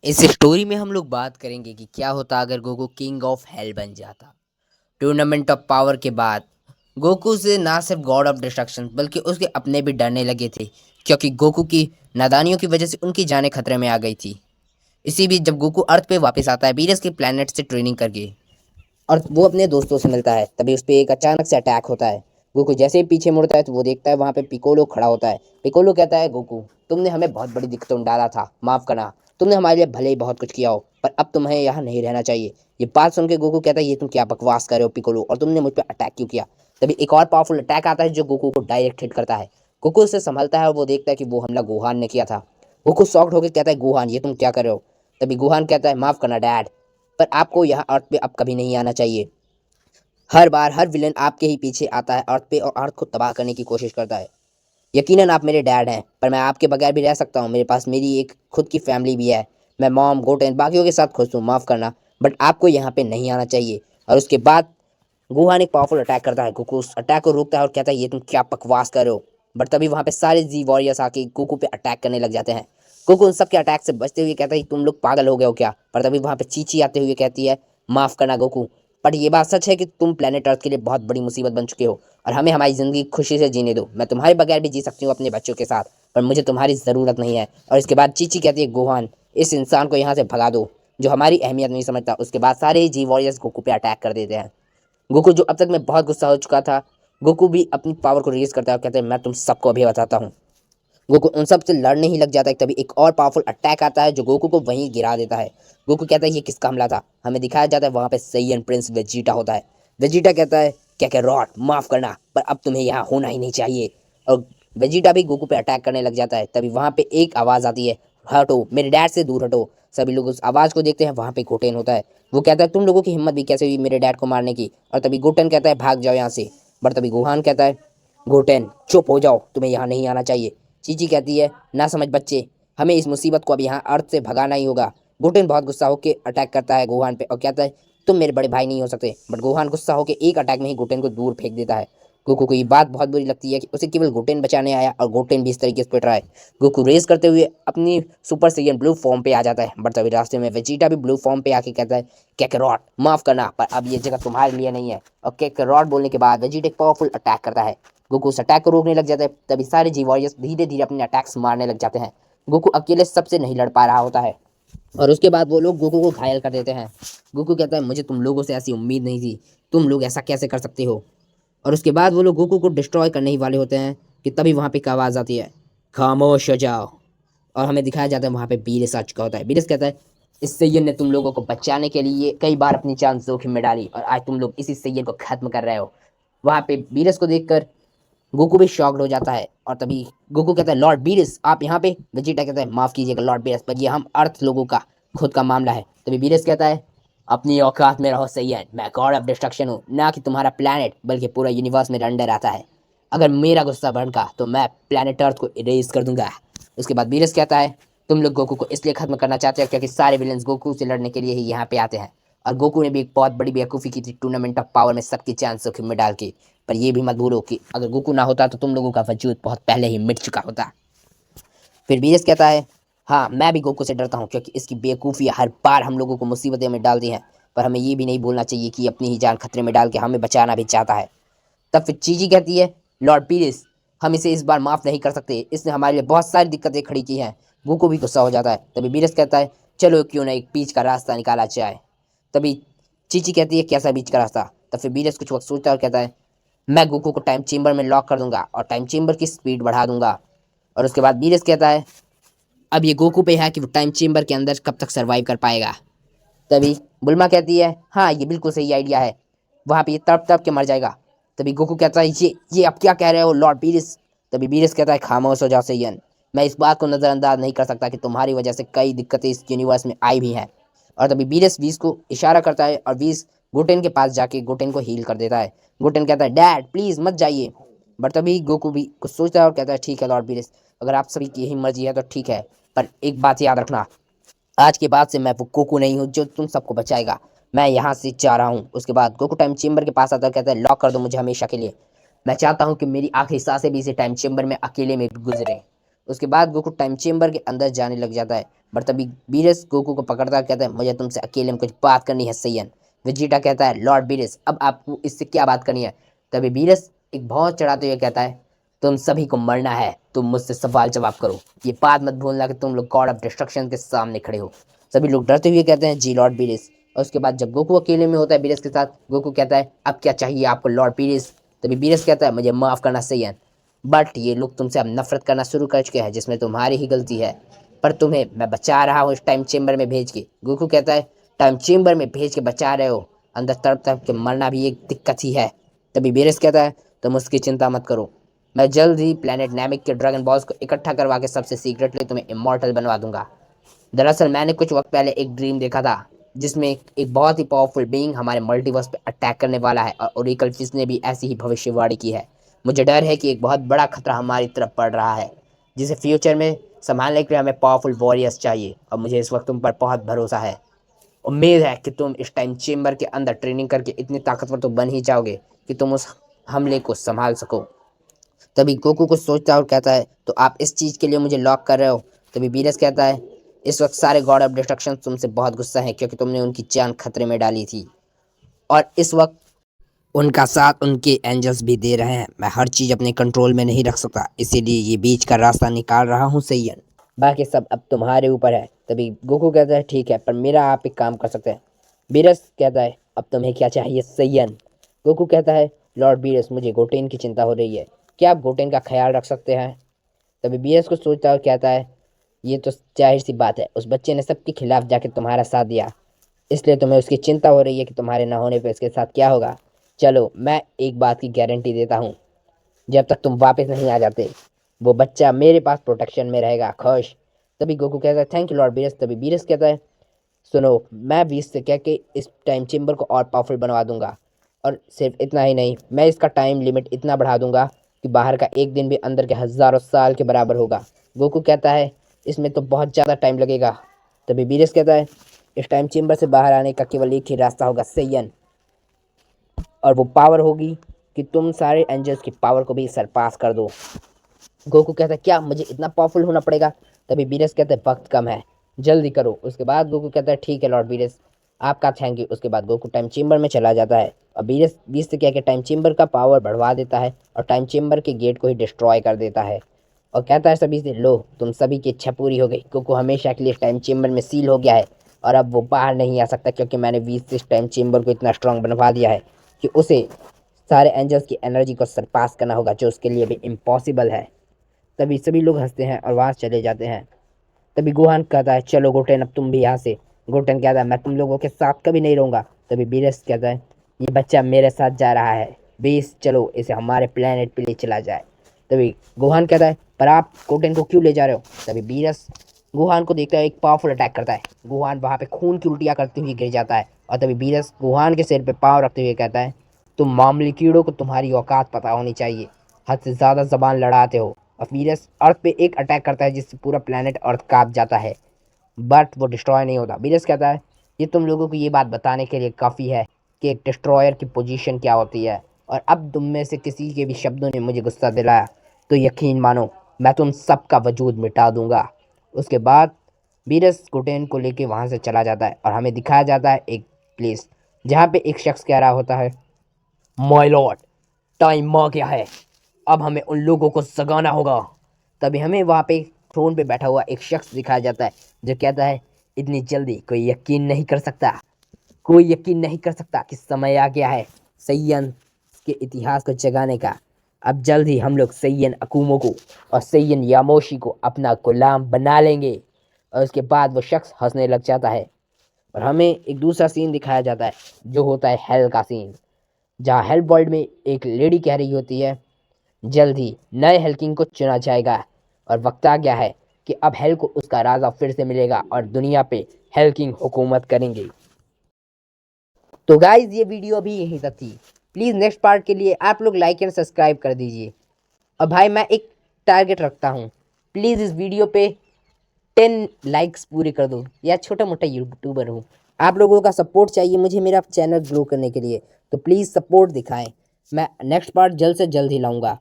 इस स्टोरी में हम लोग बात करेंगे कि क्या होता अगर गोकू किंग ऑफ हेल बन जाता। टूर्नामेंट ऑफ पावर के बाद गोकू से ना सिर्फ गॉड ऑफ डिस्ट्रक्शन बल्कि उसके अपने भी डरने लगे थे, क्योंकि गोकू की नादानियों की वजह से उनकी जानें खतरे में आ गई थी। इसी बीच जब गोकू अर्थ पे वापस आता है बीरस के प्लेनेट से ट्रेनिंग करके और वो अपने दोस्तों से मिलता है, तभी उस पर एक अचानक से अटैक होता है। गोकू जैसे ही पीछे मुड़ता है तो वो देखता है वहां पे पिकोलो खड़ा होता है। पिकोलो कहता है, गोकू तुमने हमें बहुत बड़ी दिक्कतों में डाला था, माफ करना। तुमने हमारे लिए भले ही बहुत कुछ किया हो, पर अब तुम्हें यहाँ नहीं रहना चाहिए। ये बात सुन के गोकू कहता है, ये तुम क्या बकवास कर रहे हो पिकोलो, और तुमने मुझ पर अटैक क्यों किया। तभी एक और पावरफुल अटैक आता है जो गोकू को डायरेक्ट हिट करता है। गोकू उसे संभलता है और वो देखता है कि वो हमला गोहान ने किया था। गोकू शॉक्ड होकर कहता है, गोहान ये तुम क्या कर रहे हो। तभी गोहान कहता है, माफ करना डैड, पर आपको यहाँ अर्थ पे अब कभी नहीं आना चाहिए। हर बार हर विलेन आपके ही पीछे आता है अर्थ पे और अर्थ को तबाह करने की कोशिश करता है। यकीनन आप मेरे डैड हैं, पर मैं आपके बगैर भी रह सकता हूँ। मेरे पास मेरी एक खुद की फैमिली भी है। मैं मॉम गोटेन बाकियों के साथ खुश हूँ, माफ़ करना, बट आपको यहाँ पे नहीं आना चाहिए। और उसके बाद गुहान एक पावरफुल अटैक करता है। गोकू उस अटैक को रोकता है और कहता है, ये तुम क्या बकवास कर रहे हो। बट तभी वहाँ पे सारे जी वॉरियर्स आके गोकू पे अटैक करने लग जाते हैं। गोकू उन सबके अटैक से बचते हुए कहता है, तुम लोग पागल हो गए हो क्या। पर तभी वहाँ पे चीची आते हुए कहती है, माफ़ करना गोकू, बट ये बात सच है कि तुम प्लेनेट अर्थ के लिए बहुत बड़ी मुसीबत बन चुके हो, और हमें हमारी ज़िंदगी खुशी से जीने दो। मैं तुम्हारे बगैर भी जी सकती हूँ अपने बच्चों के साथ, पर मुझे तुम्हारी ज़रूरत नहीं है। और इसके बाद चीची कहती है, गोहान इस इंसान को यहाँ से भगा दो जो हमारी अहमियत नहीं समझता। उसके बाद सारे जी वॉरियर्स गोकू पे अटैक कर देते हैं। गोकू जो अब तक में बहुत गुस्सा हो चुका था, गोकू भी अपनी पावर को रिलीज करता है और कहते हैं, मैं तुम सबको अभी बताता हूँ। गोकू उन सब से लड़ने ही लग जाता है, तभी एक और पावरफुल अटैक आता है जो गोकू को वहीं गिरा देता है। गोकू कहता है, ये किसका हमला था। हमें दिखाया जाता है वहां पे सैयन प्रिंस वेजिटा होता है। वेजिटा कहता है, क्या रॉड माफ करना, पर अब तुम्हें यहाँ होना ही नहीं चाहिए। और वेजिटा भी गोकू पे अटैक करने लग जाता है। तभी वहां पे एक आवाज आती है, हटो, मेरे डैड से दूर हटो। सभी लोग उस आवाज को देखते हैं, वहां पे गोटेन होता है। वो कहता है, तुम लोगों की हिम्मत भी कैसे हुई मेरे डैड को मारने की। और तभी गोटेन कहता है, भाग जाओ यहाँ से। बट तभी गुहान कहता है, गोटेन चुप हो जाओ, तुम्हें यहाँ नहीं आना चाहिए। चीची कहती है, ना समझ बच्चे, हमें इस मुसीबत को अब यहाँ अर्थ से भगाना ही होगा। गोटेन बहुत गुस्सा होकर अटैक करता है गोहान पे और कहता है, तुम मेरे बड़े भाई नहीं हो सकते। बट गोहान गुस्सा होकर एक अटैक में ही गोटेन को दूर फेंक देता है। गोकू को ये बात बहुत बुरी लगती है कि उसे केवल गोटेन बचाने आया और गोटेन भी इस तरीके से पिट रहा है। गोकू रेस करते हुए अपनी सुपर सैयन ब्लू फॉर्म पे आ जाता है। बट तभी रास्ते में वेजिटा भी ब्लू फॉर्म पे आके कहता है, कैकरॉट माफ करना, पर अब ये जगह तुम्हारे लिए नहीं है। और कैकरॉट बोलने के बाद वेजिटा एक पावरफुल अटैक करता है। गोकू उस अटैक को रोकने लग जाता है। तभी सारे जी वॉरियर्स धीरे धीरे अपने अटैक्स मारने लग जाते हैं। गोकू अकेले सबसे नहीं लड़ पा रहा होता है और उसके बाद वो लोग गोकू को घायल कर देते हैं। गोकू कहता है, मुझे तुम लोगों से ऐसी उम्मीद नहीं थी, तुम लोग ऐसा कैसे कर सकते हो। और उसके बाद वो लोग गोकू को डिस्ट्रॉय करने ही वाले होते हैं कि तभी वहाँ पे एक आवाज़ आती है, खामोश हो जाओ। और हमें दिखाया जाता है वहाँ पे बीरस आ चुका होता है। बीरस कहता है, इस सैयद ने तुम लोगों को बचाने के लिए कई बार अपनी जान जोखिम में डाली और आज तुम लोग इसी सैयद को खत्म कर रहे हो। वहाँ पे बीरस को देखकर गोकू भी शॉक्ड हो जाता है। और तभी गोकू कहता है, लॉर्ड बीरस आप यहाँ पे। वेजिटा कहता है, माफ कीजिएगा लॉर्ड बीरस, पर ये हम अर्थ लोगों का खुद का मामला है। तभी बीरस कहता है, अपनी औकात में रहो सैयद, मैं गॉड ऑफ डिस्ट्रक्शन हूँ, ना कि तुम्हारा प्लैनेट, बल्कि पूरा यूनिवर्स मेरे अंडर आता है। अगर मेरा गुस्सा भड़का तो मैं प्लैनेट अर्थ को इरेज कर दूंगा। उसके बाद बीरस कहता है, तुम लोग गोकू को इसलिए खत्म करना चाहते हो क्योंकि सारे विलेंस गोकू से लड़ने के लिए ही यहाँ पे आते हैं। और गोकू ने भी एक बहुत बड़ी बेवकूफ़ी की थी टूर्नामेंट ऑफ पावर में सबकी चांस जोखिम में डाल के। पर ये भी मत भूलो कि अगर गोकू ना होता तो तुम लोगों का वजूद बहुत पहले ही मिट चुका होता। फिर बीएस कहता है, हाँ मैं भी गोकू से डरता हूँ क्योंकि इसकी बेवकूफ़ी हर बार हम लोगों को मुसीबतें में डाल दी हैं। पर हमें ये भी नहीं भूलना चाहिए कि अपनी ही जान खतरे में डाल के हमें बचाना भी चाहता है। तब फिर चीजी कहती है, लॉर्ड पीरिस हम इसे इस बार माफ़ नहीं कर सकते, इसने हमारे लिए बहुत सारी दिक्कतें खड़ी की हैं। गोकू भी गुस्सा हो जाता है। तभी बीरस कहता है, चलो क्यों ना एक बीच का रास्ता निकाला जाए। तभी चीची कहती है, कैसा बीच का रास्ता। तब फिर बीरस कुछ वक्त सोचता है और कहता है, मैं गोकू को टाइम चेम्बर में लॉक कर दूंगा और टाइम चेम्बर की स्पीड बढ़ा दूंगा। और उसके बाद बीरस कहता है, अब ये गोकू पे है कि वो टाइम चेम्बर के अंदर कब तक सर्वाइव कर पाएगा। तभी बुल्मा कहती है, हाँ ये बिल्कुल सही आइडिया है, वहाँ पे ये तड़प तड़प के मर जाएगा। तभी गोकू कहता है, ये अब क्या कह रहे हो लॉर्ड बीरिस। तभी बीरिस कहता है, खामोश हो जाओ सैयन, मैं इस बात को नज़रअंदाज नहीं कर सकता कि तुम्हारी वजह से कई दिक्कतें इस यूनिवर्स में आई भी हैं। और तभी बीरिस वीस को इशारा करता है और वीस गोटेन के पास जाके गोटेन को हील कर देता है। गोटेन कहता है, डैड प्लीज़ मत जाइए। बट तभी गोकू भी कुछ सोचता है और कहता है, ठीक है लॉर्ड बीरिस, अगर आप सभी की यही मर्जी है तो ठीक है, पर एक बात याद रखना, आज के बाद से मैं वो गोकू नहीं हूँ जो तुम सबको बचाएगा, मैं यहाँ से जा रहा हूँ। उसके बाद गोकू टाइम चेम्बर के पास आता है, कहता है, लॉक कर दो मुझे हमेशा के लिए, मैं चाहता हूँ कि मेरी आखिरी सांसें भी इसी टाइम चेम्बर में अकेले में गुजरे। उसके बाद गोकू टाइम चेम्बर के अंदर जाने लग जाता है, बट तभी बीरस गोकू को पकड़ता है, कहता है मुझे तुमसे अकेले में कुछ बात करनी है सैयन। वेजिटा कहता है लॉर्ड बीरस अब आपको इससे क्या बात करनी है। तभी बीरस एक भौं चढ़ाते हुए कहता है तुम सभी को मरना है, तुम मुझसे सवाल जवाब करो, ये बात मत भूलना कि तुम लोग गॉड ऑफ डिस्ट्रक्शन के सामने खड़े हो। सभी लोग डरते हुए कहते हैं जी लॉर्ड बीरस। और उसके बाद जब गोकू अकेले में होता है बीरस के साथ, गोकू कहता है अब क्या चाहिए आपको लॉर्ड बीरस। तभी बीरस कहता है मुझे माफ़ करना सैयन, बट ये लोग तुमसे अब नफरत करना शुरू कर चुके हैं, जिसमें तुम्हारी ही गलती है, पर तुम्हें मैं बचा रहा हूँ इस टाइम चेम्बर में भेज के। गोकू कहता है टाइम चेम्बर में भेज के बचा रहे हो, अंदर तड़प तड़प के मरना भी एक दिक्कत ही है। तभी बीरस कहता है तुम उसकी चिंता मत करो, मैं जल्द ही प्लेनेट नैमिक के ड्रैगन बॉल्स को इकट्ठा करवा के सबसे सीक्रेटली तुम्हें इमॉर्टल बनवा दूंगा। दरअसल मैंने कुछ वक्त पहले एक ड्रीम देखा था, जिसमें एक बहुत ही पावरफुल बीइंग हमारे मल्टीवर्स पे अटैक करने वाला है, और ओरेकल फिश ने भी ऐसी ही भविष्यवाणी की है। मुझे डर है कि एक बहुत बड़ा खतरा हमारी तरफ पड़ रहा है, जिसे फ्यूचर में संभालने के लिए हमें पावरफुल वॉरियर्स चाहिए, और मुझे इस वक्त तुम पर बहुत भरोसा है। उम्मीद है कि तुम इस टाइम चेम्बर के अंदर ट्रेनिंग करके इतने ताकतवर तो बन ही जाओगे कि तुम उस हमले को संभाल सको। तभी गोकू कुछ सोचता है और कहता है तो आप इस चीज़ के लिए मुझे लॉक कर रहे हो। तभी बीरस कहता है इस वक्त सारे गॉड ऑफ डिस्ट्रक्शन तुमसे बहुत गुस्सा है, क्योंकि तुमने उनकी जान खतरे में डाली थी, और इस वक्त उनका साथ उनके एंजल्स भी दे रहे हैं। मैं हर चीज़ अपने कंट्रोल में नहीं रख सकता, इसीलिए ये बीच का रास्ता निकाल रहा हूँ सैयन, बाकी सब अब तुम्हारे ऊपर है। तभी गोकू कहता है ठीक है, पर मेरा आप एक काम कर सकते हैं। बीरस कहता है अब तुम्हें क्या चाहिए सैयन। गोकू कहता है लॉर्ड बीरस मुझे गोटेन की चिंता हो रही है, क्या आप गोटेन का ख्याल रख सकते हैं। तभी बीरस को सोचता है और कहता है ये तो जाहिर सी बात है, उस बच्चे ने सबके खिलाफ जाके तुम्हारा साथ दिया, इसलिए तुम्हें उसकी चिंता हो रही है कि तुम्हारे ना होने पर इसके साथ क्या होगा। चलो मैं एक बात की गारंटी देता हूँ, जब तक तुम वापस नहीं आ जाते वो बच्चा मेरे पास प्रोटेक्शन में रहेगा, खुश। तभी गोकू कहता है थैंक यू लॉर्ड बीरस। तभी बीरस कहता है सुनो मैं 20 से कह के इस टाइम चेम्बर को और पावरफुल बनवा दूंगा, और सिर्फ इतना ही नहीं, मैं इसका टाइम लिमिट इतना बढ़ा दूंगा कि बाहर का एक दिन भी अंदर के हज़ारों साल के बराबर होगा। गोकू कहता है इसमें तो बहुत ज़्यादा टाइम लगेगा। तभी बीरस कहता है इस टाइम चेम्बर से बाहर आने का केवल एक ही रास्ता होगा सैयन, और वो पावर होगी कि तुम सारे एंजल्स की पावर को भी सरपास कर दो। गोकू कहता है क्या मुझे इतना पावरफुल होना पड़ेगा। तभी बीरस कहते हैं वक्त कम है, जल्दी करो। उसके बाद गोकू कहता है ठीक है लॉर्ड बीरस, आपका थैंक यू। उसके बाद गोकू टाइम चेम्बर में चला जाता है, और बीरस 20 से कह के टाइम चेम्बर का पावर बढ़वा देता है, और टाइम चेम्बर के गेट को ही डिस्ट्रॉय कर देता है, और कहता है सभी से लो तुम सभी की इच्छा पूरी हो गई। गोकू हमेशा के लिए टाइम चेम्बर में सील हो गया है, और अब वो बाहर नहीं आ सकता, क्योंकि मैंने 20 से इस टाइम चेम्बर को इतना स्ट्रांग बनवा दिया है कि उसे सारे एंजल्स की एनर्जी को सरपास करना होगा, जो उसके लिए भी इम्पॉसिबल है। तभी सभी लोग हंसते हैं और वहाँ चले जाते हैं। तभी गोहान कहता है चलो गोटेन अब तुम भी यहाँ से। गोटेन कहता है मैं तुम लोगों के साथ कभी नहीं रहूँगा। तभी बीरस कहता है ये बच्चा मेरे साथ जा रहा है, बीस चलो इसे हमारे प्लेनेट पे ले चला जाए। तभी गोहान कहता है पर आप गोटेन को क्यों ले जा रहे हो। तभी बीरस गुहान को देखता है, एक पावरफुल अटैक करता है। गुहान वहाँ पे खून की उल्टियाँ करते हुए गिर जाता है, और तभी बीरस गुहान के सिर पे पाँव रखते हुए कहता है तुम मामूली कीड़ों को तुम्हारी औकात पता होनी चाहिए, हद से ज़्यादा ज़बान लड़ाते हो। और वीरस अर्थ पे एक अटैक करता है जिससे पूरा प्लेनेट अर्थ कांप जाता है, बट वो डिस्ट्रॉय नहीं होता। वीरस कहता है ये तुम लोगों को ये बात बताने के लिए काफ़ी है कि एक डिस्ट्रॉयर की पोजीशन क्या होती है, और अब तुम में से किसी के भी शब्दों ने मुझे गुस्सा दिलाया तो यकीन मानो मैं तुम सबका वजूद मिटा दूंगा। उसके बाद वीरस गोटेन को लेके वहाँ से चला जाता है, और हमें दिखाया जाता है एक प्लेस जहाँ पे एक शख्स कह रहा होता है माय लॉर्ड टाइम आ गया है, अब हमें उन लोगों को जगाना होगा। तभी हमें वहाँ पे थ्रोन पे बैठा हुआ एक शख्स दिखाया जाता है जो कहता है इतनी जल्दी कोई यकीन नहीं कर सकता, कोई यकीन नहीं कर सकता कि समय आ गया है सैयन के इतिहास को जगाने का। अब जल्द ही हम लोग सैयन अकुमो को और सैयन यामोशी को अपना गुलाम बना लेंगे। और उसके बाद वो शख्स हंसने लग जाता है, और हमें एक दूसरा सीन दिखाया जाता है जो होता है हेल का सीन, जहाँ हेल वर्ल्ड में एक लेडी कह रही होती है जल्द ही नए हेल किंग को चुना जाएगा, और वक्त आ गया है कि अब हेल को उसका राजा फिर से मिलेगा और दुनिया पे हेल किंग हुकूमत करेंगे। तो गाइज ये वीडियो अभी यहीं तक थी, प्लीज़ नेक्स्ट पार्ट के लिए आप लोग लाइक एंड सब्सक्राइब कर दीजिए। और भाई मैं एक टारगेट रखता हूँ, प्लीज़ इस वीडियो पे 10 लाइक्स पूरे कर दो, या छोटा मोटा यूट्यूबर हूँ, आप लोगों का सपोर्ट चाहिए मुझे मेरा चैनल ग्रो करने के लिए, तो प्लीज़ सपोर्ट दिखाएं। मैं नेक्स्ट पार्ट जल्द से जल्द ही लाऊंगा।